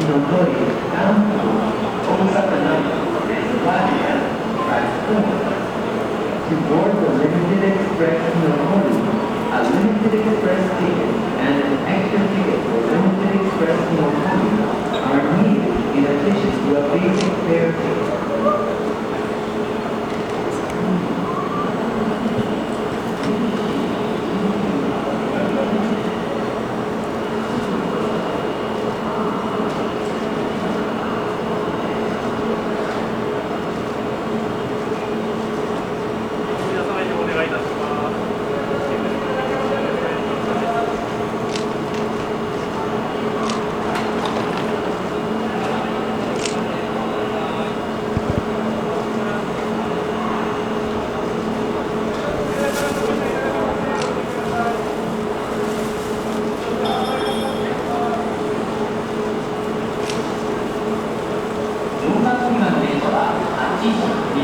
の通り、南部、大阪南部、Guardian, Transform. To board the Limited Express Nihon, a Limited Express ticket and an extra ticket for Limited Express Nihon are needed in addition to a basic fare ticket. 4番乗り場の電車は8時。